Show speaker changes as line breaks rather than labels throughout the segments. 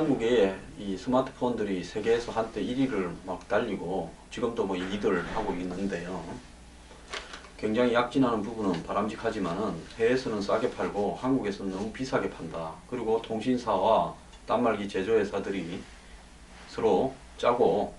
한국의 이 스마트폰들이 세계에서 한때 1위를 막 달리고 지금도 뭐 2위를 하고 있는데요. 굉장히 약진하는 부분은 바람직하지만은 해외에서는 싸게 팔고 한국에서는 너무 비싸게 판다. 그리고 통신사와 단말기 제조회사들이 서로 짜고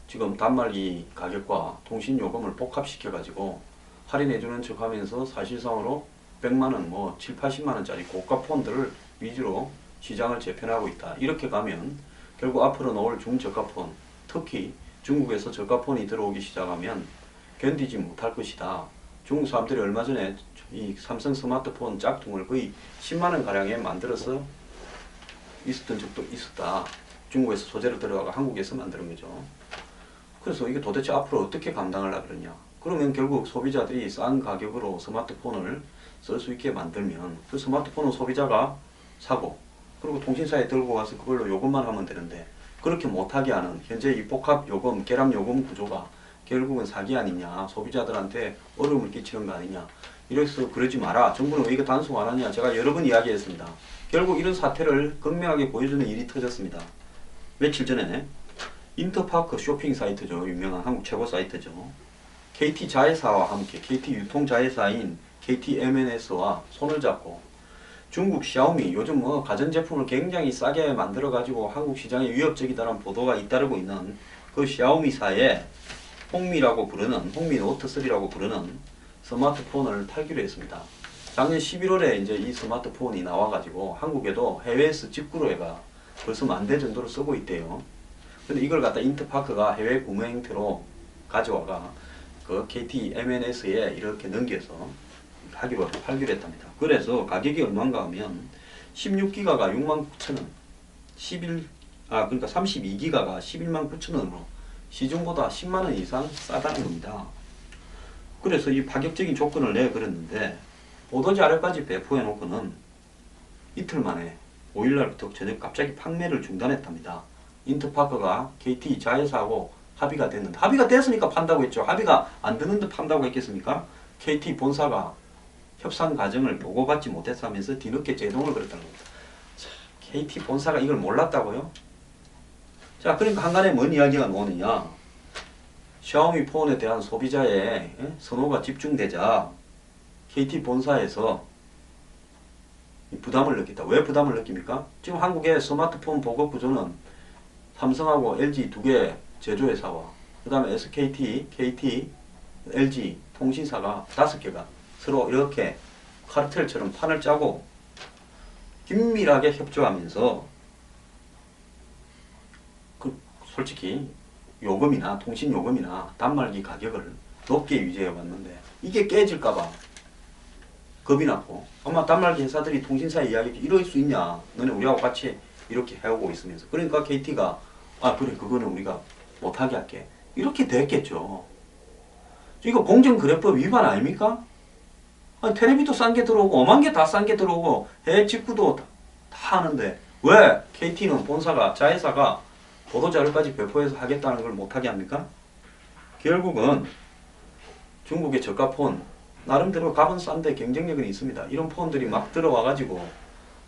지금 단말기 가격과 통신요금을 복합시켜 가지고 할인해주는 척 하면서 사실상으로 100만원 뭐 7, 80만원짜리 고가 폰들을 위주로 시장을 재편하고 있다. 이렇게 가면 결국 앞으로 나올 중저가폰, 특히 중국에서 저가폰이 들어오기 시작하면 견디지 못할 것이다. 중국 사람들이 얼마 전에 이 삼성 스마트폰 짝퉁을 거의 10만원 가량에 만들어서 있었던 적도 있었다. 중국에서 소재를 들어가고 한국에서 만드는 거죠. 그래서 이게 도대체 앞으로 어떻게 감당하려고 그러냐. 그러면 결국 소비자들이 싼 가격으로 스마트폰을 쓸 수 있게 만들면 그 스마트폰은 소비자가 사고 그리고 통신사에 들고 가서 그걸로 요금만 하면 되는데 그렇게 못하게 하는 현재 이 복합 요금, 계량 요금 구조가 결국은 사기 아니냐, 소비자들한테 어려움을 끼치는 거 아니냐. 이래서 그러지 마라. 정부는 왜 이거 단속 안 하냐. 제가 여러 번 이야기했습니다. 결국 이런 사태를 극명하게 보여주는 일이 터졌습니다. 며칠 전에 인터파크 쇼핑 사이트죠. 유명한 한국 최고 사이트죠. KT 자회사와 함께 KT 유통 자회사인 KT M&S와 손을 잡고 중국 샤오미 요즘 뭐 가전제품을 굉장히 싸게 만들어 가지고 한국 시장에 위협적이다라는 보도가 잇따르고 있는 그 샤오미사의 홍미라고 부르는 홍미 노트 3라고 부르는 스마트폰을 팔기로 했습니다. 작년 11월에 이제 이 스마트폰이 나와 가지고 한국에도 해외에서 직구로 해가 벌써 10,000대 정도로 쓰고 있대요. 근데 이걸 갖다 인터파크가 해외 구매 형태로 가져와가 그 KT M&S에 이렇게 넘겨서 팔기로 했답니다. 그래서 가격이 얼마인가 하면 16기가가 69,000원, 그러니까 32기가가 119,000원으로 시중보다 10만원 이상 싸다는 겁니다. 그래서 이 파격적인 조건을 내걸었는데 보도자료까지 배포해 놓고는 이틀 만에 5일날부터 저녁 갑자기 판매를 중단했답니다. 인터파크가 KT 자회사하고 합의가 됐는데 합의가 됐으니까 판다고 했죠. 합의가 안 되는데 판다고 했겠습니까? KT 본사가 협상 과정을 보고받지 못해서 하면서 뒤늦게 제동을 걸었다는 겁니다. 자, KT 본사가 이걸 몰랐다고요? 자, 그러니까 한간에 뭔 이야기가 나오느냐. 샤오미 폰에 대한 소비자의 선호가 집중되자 KT 본사에서 부담을 느꼈다. 왜 부담을 느낍니까? 지금 한국의 스마트폰 보급 구조는 삼성하고 LG 두 개 제조회사와 그 다음에 SKT, KT, LG 통신사가 5개가 서로 이렇게 카르텔처럼 판을 짜고 긴밀하게 협조하면서 솔직히 요금이나 통신 요금이나 단말기 가격을 높게 유지해 왔는데 이게 깨질까봐 겁이 났고 아마 단말기 회사들이 통신사에 이야기 이럴 수 있냐. 너네 우리하고 같이 이렇게 해오고 있으면서 그러니까 KT가 그래 그거는 우리가 못하게 할게. 이렇게 됐겠죠. 이거 공정거래법 위반 아닙니까? 텔레비도 싼 게 들어오고 5만 개 다 싼 게 들어오고 해외 직구도 다 하는데 왜 KT는 본사가 자회사가 보도자료까지 배포해서 하겠다는 걸 못하게 합니까? 결국은 중국의 저가폰 나름대로 값은 싼데 경쟁력은 있습니다. 이런 폰들이 막 들어와 가지고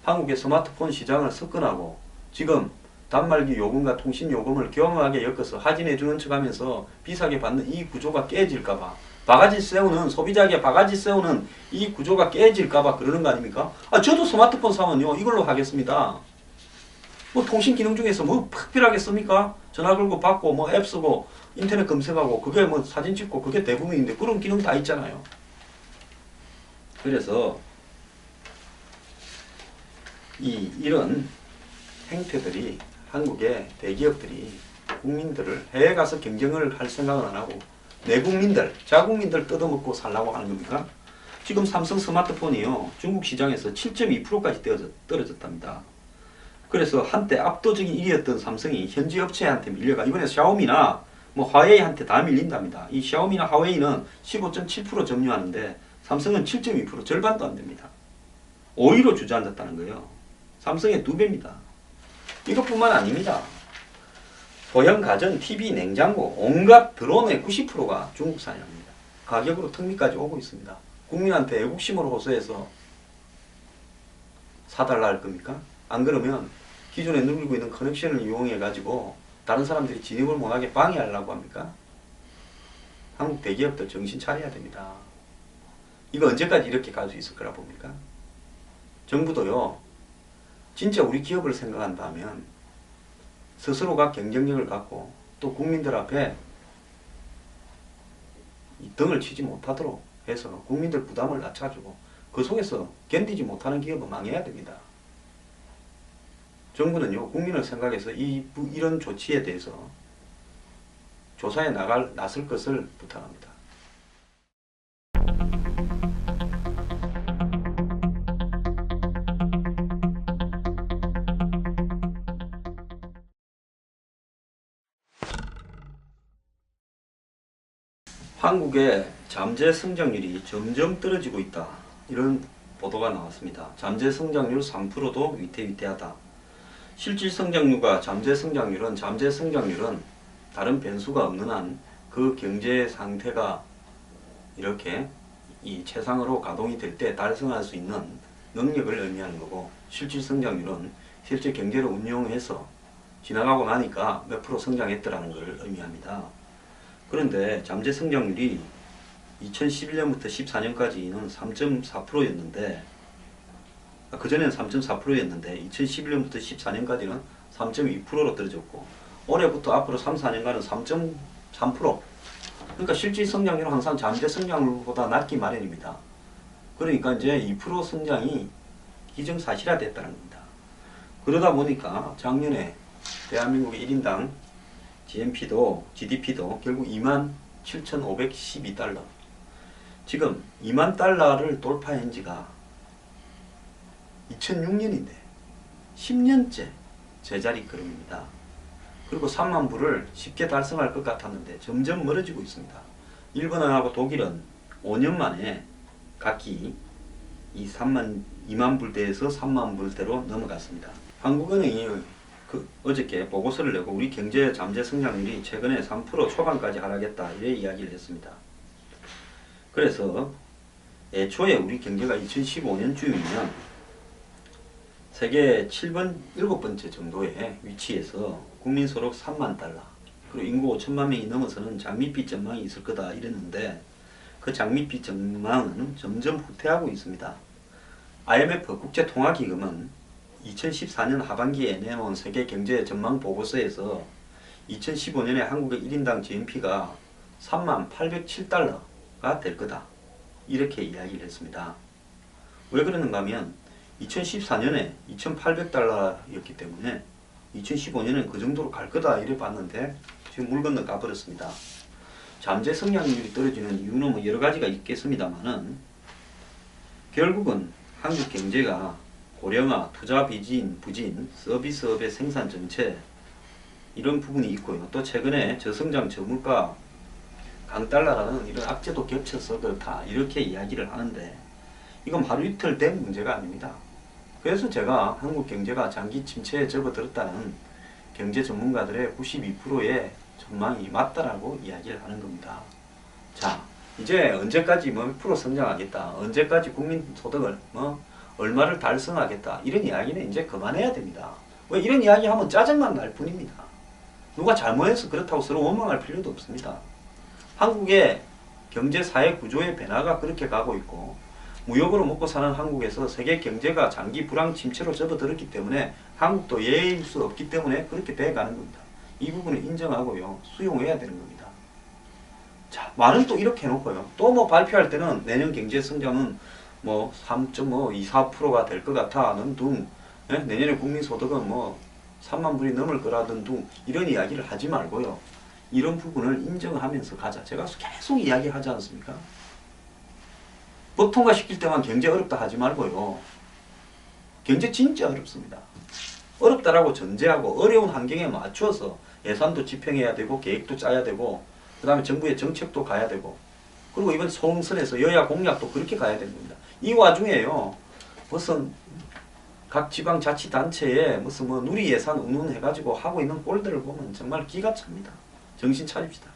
한국의 스마트폰 시장을 석권하고 지금 단말기 요금과 통신 요금을 교묘하게 엮어서 하진해 주는 척 하면서 비싸게 받는 이 구조가 깨질까봐 바가지 세우는 소비자에게 바가지 세우는 이 구조가 깨질까봐 그러는 거 아닙니까? 저도 스마트폰 사면요 이걸로 하겠습니다. 뭐 통신 기능 중에서 뭐 특별하게 씁니까? 전화 걸고 받고 뭐 앱 쓰고 인터넷 검색하고 그게 뭐 사진 찍고 그게 대부분인데 그런 기능 다 있잖아요. 그래서 이런 행태들이 한국의 대기업들이 국민들을 해외 가서 경쟁을 할 생각은 안 하고 내국민들, 자국민들 뜯어먹고 살라고 하는 겁니까? 지금 삼성 스마트폰이요 중국 시장에서 7.2%까지 떨어졌답니다. 그래서 한때 압도적인 1위였던 삼성이 현지 업체한테 밀려가 이번에 샤오미나 뭐 화웨이한테 다 밀린답니다. 이 샤오미나 화웨이는 15.7% 점유하는데 삼성은 7.2% 절반도 안 됩니다. 5위로 주저앉았다는 거예요. 삼성의 2배입니다. 이것뿐만 아닙니다. 소형 가전, TV, 냉장고, 온갖 드론의 90%가 중국산입니다. 가격으로 턱밑까지 오고 있습니다. 국민한테 애국심으로 호소해서 사달라 할 겁니까? 안 그러면 기존에 누리고 있는 커넥션을 이용해 가지고 다른 사람들이 진입을 못하게 방해하려고 합니까? 한국 대기업들 정신 차려야 됩니다. 이거 언제까지 이렇게 갈 수 있을 거라 봅니까? 정부도요, 진짜 우리 기업을 생각한다면 스스로가 경쟁력을 갖고 또 국민들 앞에 이 등을 치지 못하도록 해서 국민들 부담을 낮춰주고 그 속에서 견디지 못하는 기업은 망해야 됩니다. 정부는요, 국민을 생각해서 이런 조치에 대해서 조사에 나설 것을 부탁합니다. 한국의 잠재 성장률이 점점 떨어지고 있다. 이런 보도가 나왔습니다. 잠재 성장률 3%도 위태위태하다. 실질 성장률과 잠재 성장률은 다른 변수가 없는 한 그 경제 상태가 이렇게 이 최상으로 가동이 될 때 달성할 수 있는 능력을 의미하는 거고, 실질 성장률은 실제 경제를 운용해서 지나가고 나니까 몇 프로 성장했더라는 걸 의미합니다. 그런데 잠재 성장률이 2011년부터 14년까지는 3.4%였는데 그전에는 3.4%였는데 2011년부터 14년까지는 3.2%로 떨어졌고 올해부터 앞으로 3, 4년간은 3.3%. 그러니까 실질 성장률은 항상 잠재 성장률보다 낮기 마련입니다. 그러니까 이제 2% 성장이 기정사실화됐다는 겁니다. 그러다 보니까 작년에 대한민국의 1인당 GDP도 결국 27,512달러. 지금 2만 달러를 돌파한 지가 2006년인데 10년째 제자리 걸음입니다. 그리고 3만 불을 쉽게 달성할 것 같았는데 점점 멀어지고 있습니다. 일본하고 독일은 5년 만에 각기 이 2만 불대에서 3만 불대로 넘어갔습니다. 한국은행이 어저께 보고서를 내고 우리 경제 잠재 성장률이 최근에 3% 초반까지 하락했다 이래 이야기를 했습니다. 그래서 애초에 우리 경제가 2015년쯤이면 세계 7번째 정도의 위치에서 국민 소득 3만 달러 그리고 인구 5천만 명이 넘어서는 장밋빛 전망이 있을 거다 이랬는데 그 장밋빛 전망은 점점 후퇴하고 있습니다. IMF 국제통화기금은 2014년 하반기에 내놓은 세계 경제 전망 보고서에서 2015년에 한국의 1인당 GNP가 3만 807달러가 될 거다. 이렇게 이야기를 했습니다. 왜 그러는가 하면 2014년에 2,800달러였기 때문에 2015년엔 그 정도로 갈 거다 이래 봤는데 지금 물 건너 가버렸습니다. 잠재 성장률이 떨어지는 이유는 뭐 여러 가지가 있겠습니다만은 결국은 한국 경제가 고령화, 투자 부진, 서비스업의 생산 정체 이런 부분이 있고요. 또 최근에 저성장 저물가 강달러라는 이런 악재도 겹쳐서 그렇다 이렇게 이야기를 하는데 이건 하루 이틀 된 문제가 아닙니다. 그래서 제가 한국 경제가 장기 침체에 접어들었다는 경제 전문가들의 92%의 전망이 맞다라고 이야기를 하는 겁니다. 자, 이제 언제까지 몇 프로 성장하겠다, 언제까지 국민 소득을 얼마를 달성하겠다 이런 이야기는 이제 그만해야 됩니다. 왜 이런 이야기 하면 짜증만 날 뿐입니다. 누가 잘못해서 그렇다고 서로 원망할 필요도 없습니다. 한국의 경제 사회 구조의 변화가 그렇게 가고 있고 무역으로 먹고 사는 한국에서 세계 경제가 장기 불황 침체로 접어들었기 때문에 한국도 예외일 수 없기 때문에 그렇게 돼가는 겁니다. 이 부분을 인정하고요. 수용해야 되는 겁니다. 자, 말은 또 이렇게 해놓고요. 또 뭐 발표할 때는 내년 경제 성장은 뭐 3.24%가 될 것 같아는 둥, 내년에 국민소득은 뭐 3만 불이 넘을 거라든 둥 이런 이야기를 하지 말고요. 이런 부분을 인정하면서 가자. 제가 계속 이야기하지 않습니까? 법 통과시킬 때만 경제 어렵다 하지 말고요. 경제 진짜 어렵습니다. 어렵다라고 전제하고 어려운 환경에 맞춰서 예산도 집행해야 되고 계획도 짜야 되고 그 다음에 정부의 정책도 가야 되고 그리고 이번 총선에서 여야 공약도 그렇게 가야 되는 겁니다. 이 와중에요. 무슨 각 지방자치단체에 무슨 뭐 누리 예산 운운해가지고 하고 있는 꼴들을 보면 정말 기가 찹니다. 정신 차립시다.